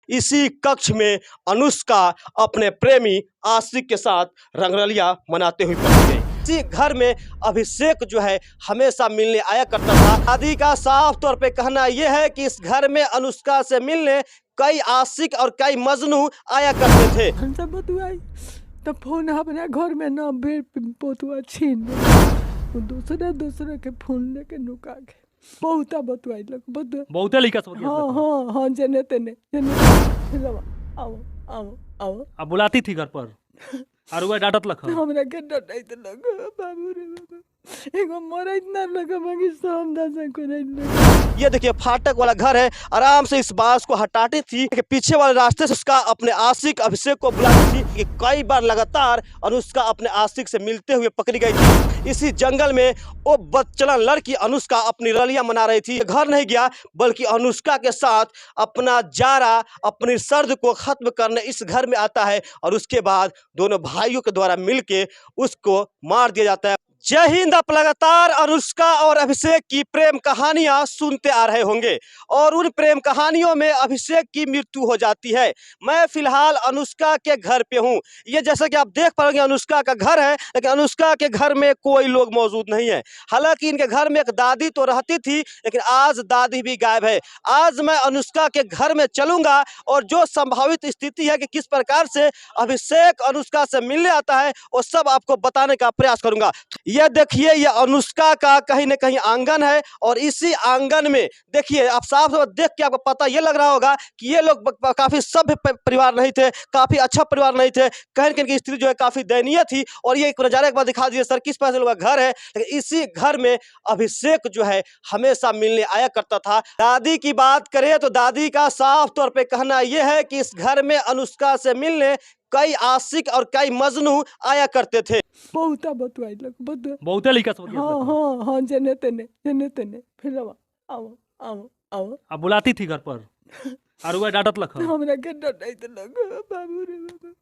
इसी कक्ष में अनुष्का अपने प्रेमी आशिक के साथ रंगरलिया मनाते हुए पहुंच गई। इसी घर में अभिषेक जो है हमेशा मिलने आया करता था। दादी का साफ तौर पे कहना यह है कि इस घर में अनुष्का से मिलने कई आशिक और कई मजनू आया करते थे। तो फोन अपने घर में न पोतुआ छीन दूसरे के फोन लेके नुका के बहुत बतुआई लग बहुते लिखा सब हाँ हाँ हाँ जने तेने आओ आओ आओ अब बुलाती थी घर पर और वह डांटत लख हमरा के डटाइत लग बाबू रे बाबू एगो मरैत ना लग मगी समदा से करैत। ये देखिए फाटक वाला घर है। आराम से इस बांस को हटाती थी कि पीछे वाले रास्ते से उसका अपने आशिक अभिषेक को बुलाती थी कि कई बार लगातार अनुष्का अपने आशिक से मिलते हुए पकड़ी गई थी। इसी जंगल में वो बदचलन लड़की अनुष्का अपनी रलियां मना रही थी। घर नहीं गया बल्कि अनुष्का के साथ अपना जारा अपनी सर्द को खत्म करने इस घर में आता है और उसके बाद दोनों भाइयों के द्वारा मिलके उसको मार दिया जाता है। जय हिंद। आप लगातार अनुष्का और अभिषेक की प्रेम कहानियां सुनते आ रहे होंगे और उन प्रेम कहानियों में अभिषेक की मृत्यु हो जाती है। मैं फिलहाल अनुष्का के घर पे हूं। ये जैसा कि आप देख पाओगे अनुष्का का घर है, लेकिन अनुष्का के घर में कोई लोग मौजूद नहीं है। हालांकि इनके घर में एक दादी तो रहती थी, लेकिन आज दादी भी गायब है। आज मैं अनुष्का के घर में चलूंगा और जो संभावित स्थिति है कि किस प्रकार से अभिषेक अनुष्का से मिलने आता है वो सब आपको बताने का प्रयास करूंगा। यह देखिए ये अनुष्का का कहीं न कहीं आंगन है और इसी आंगन में देखिए आप साफ साफ देख के आपको पता ये लग रहा होगा कि ये लोग काफी सभ्य परिवार नहीं थे, काफी अच्छा परिवार नहीं थे। कहीं न कहीं की स्थिति जो है काफी दयनीय थी। और ये एक नजारा एक बार दिखा दीजिए सर, किस तरह से लोगों का घर है, लेकिन इसी घर में अभिषेक जो है हमेशा मिलने आया करता था। दादी की बात करें तो दादी का साफ तौर पर कहना यह है कि इस घर में अनुष्का से मिलने कई आशिक और कई मजनू आया करते थे। बहुत बतुआई लग बहुते लिखा सब हाँ हाँ हाँ जने तेने फिर आओ आओ आओ अब बुलाती थी घर पर और वह डांटत लख हमरा के डटाइत लग बाबू रे बाबू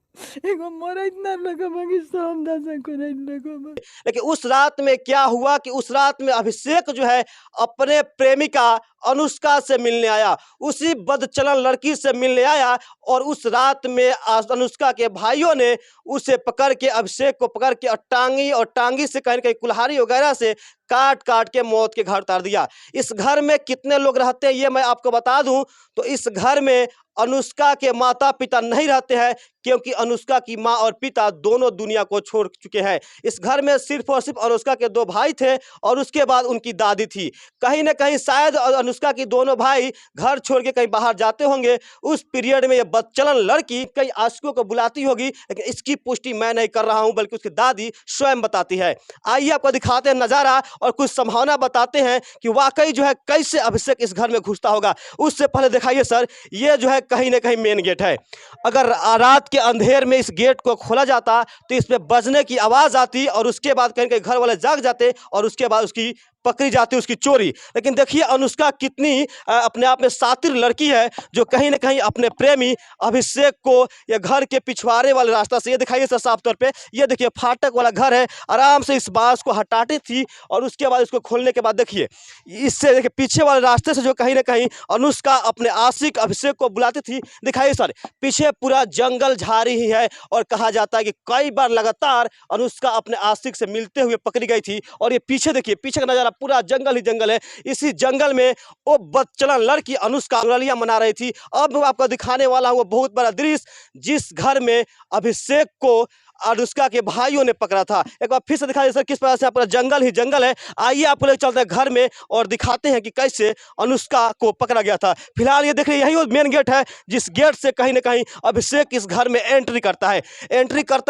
एगो मरैत ना लग मगी समदा से करैत लग। लेकिन उस रात में क्या हुआ कि उस रात में अभिषेक जो है अपने प्रेमिका अनुष्का से मिलने आया, उसी बदचलन लड़की से मिलने आया और उस रात में अनुष्का के भाइयों ने उसे पकड़ के अभिषेक को पकड़ के टांगी से कहीं कहीं कुल्हाड़ी वगैरह से काट काट के मौत के घाट उतार दिया। इस घर में कितने लोग रहते हैं ये मैं आपको बता दूं तो इस घर में अनुष्का के माता पिता नहीं रहते हैं, क्योंकि अनुष्का की माँ और पिता दोनों दुनिया को छोड़ चुके हैं। इस घर में सिर्फ और सिर्फ अनुष्का के 2 भाई थे और उसके बाद उनकी दादी थी। कहीं ना कहीं शायद अनुष्का की दोनों भाई घर छोड़ के कहीं बाहर जाते होंगे। उस पीरियड में ये बदचलन लड़की कई आशिकों को बुलाती होगी, लेकिन इसकी पुष्टि मैं नहीं कर रहा हूं बल्कि उसकी दादी स्वयं बताती है। आइए आपको दिखाते हैं नजारा और कुछ संभावना बताते हैं कि वाकई जो है कैसे अभिषेक इस घर में घुसता होगा। उससे पहले दिखाइए सर, ये जो है कहीं ना कहीं मेन गेट है। अगर रात के अंधेर में इस गेट को खोला जाता तो इसमें बजने की आवाज आती और उसके बाद कहीं कहीं घर वाले जाग जाते और उसके बाद उसकी पकड़ी जाती उसकी चोरी। लेकिन देखिए अनुष्का कितनी अपने आप में शातिर लड़की है जो कहीं ना कहीं अपने प्रेमी अभिषेक को ये घर के पिछवाड़े वाले रास्ता से, ये दिखाइए सर साफ तौर पे, ये देखिए फाटक वाला घर है। आराम से इस बांस को हटाती थी और उसके बाद इसको खोलने के बाद देखिए इससे देखिए पीछे वाले रास्ते से जो कहीं ना कहीं अनुष्का अपने आशिक अभिषेक को बुलाती थी। दिखाइए सर पीछे पूरा जंगल झाड़ी ही है और कहा जाता है कि कई बार लगातार अनुष्का अपने आशिक से मिलते हुए पकड़ी गई थी। और ये पीछे देखिए, पीछे का नजारा पूरा जंगल ही जंगल है। इसी जंगल में वो बदचलन लड़की अनुष्का रलियां मना रही थी। अब मैं आपको दिखाने वाला हूं वो बहुत बड़ा दृश्य जिस घर में अभिषेक को अनुष्का के भाइयों ने पकड़ा था। एक बार फिर से दिखाइए सर किस तरह से पूरा जंगल ही जंगल है। आइए आपको ले चलते हैं घर में और दिखाते हैं कि कैसे अनुष्का को पकड़ा गया था। फिलहाल ये देख रहे यही वो मेन गेट है जिस गेट से कहीं ना कहीं अभिषेक इस घर में एंट्री करता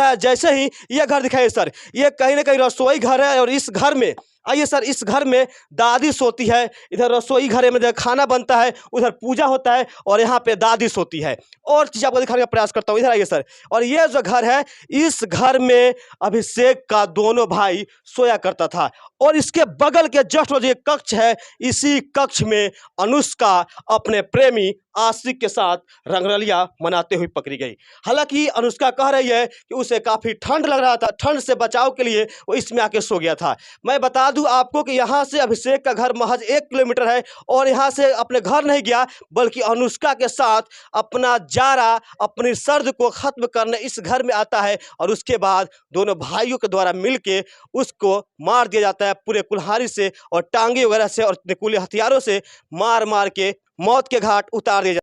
है। जैसे ही ये घर दिखाइए सर, ये कहीं ना कहीं रसोई घर है और इस घर में आइए सर, इस घर में दादी सोती है। इधर रसोई घर में खाना बनता है, उधर पूजा होता है और यहाँ पे दादी सोती है। और चीज़ आपको दिखाने का प्रयास करता हूँ, इधर आइए सर। और ये जो घर है इस घर में अभिषेक का दोनों भाई सोया करता था और इसके बगल के जस्ट में जो ये कक्ष है, इसी कक्ष में अनुष्का अपने प्रेमी आशिक के साथ रंगरलिया मनाते हुए पकड़ी गई। हालांकि अनुष्का कह रही है कि उसे काफ़ी ठंड लग रहा था, ठंड से बचाव के लिए वो इसमें आके सो गया था। मैं बता दूं आपको कि यहाँ से अभिषेक का घर महज 1 किलोमीटर है और यहाँ से अपने घर नहीं गया, बल्कि अनुष्का के साथ अपना जारा, अपनी सर्द को ख़त्म करने इस घर में आता है और उसके बाद दोनों भाइयों के द्वारा मिलके उसको मार दिया जाता है पूरे कुल्हाड़ी से और टांगे वगैरह से और नकुली हथियारों से मार मार के मौत के घाट उतार दिया जाता है।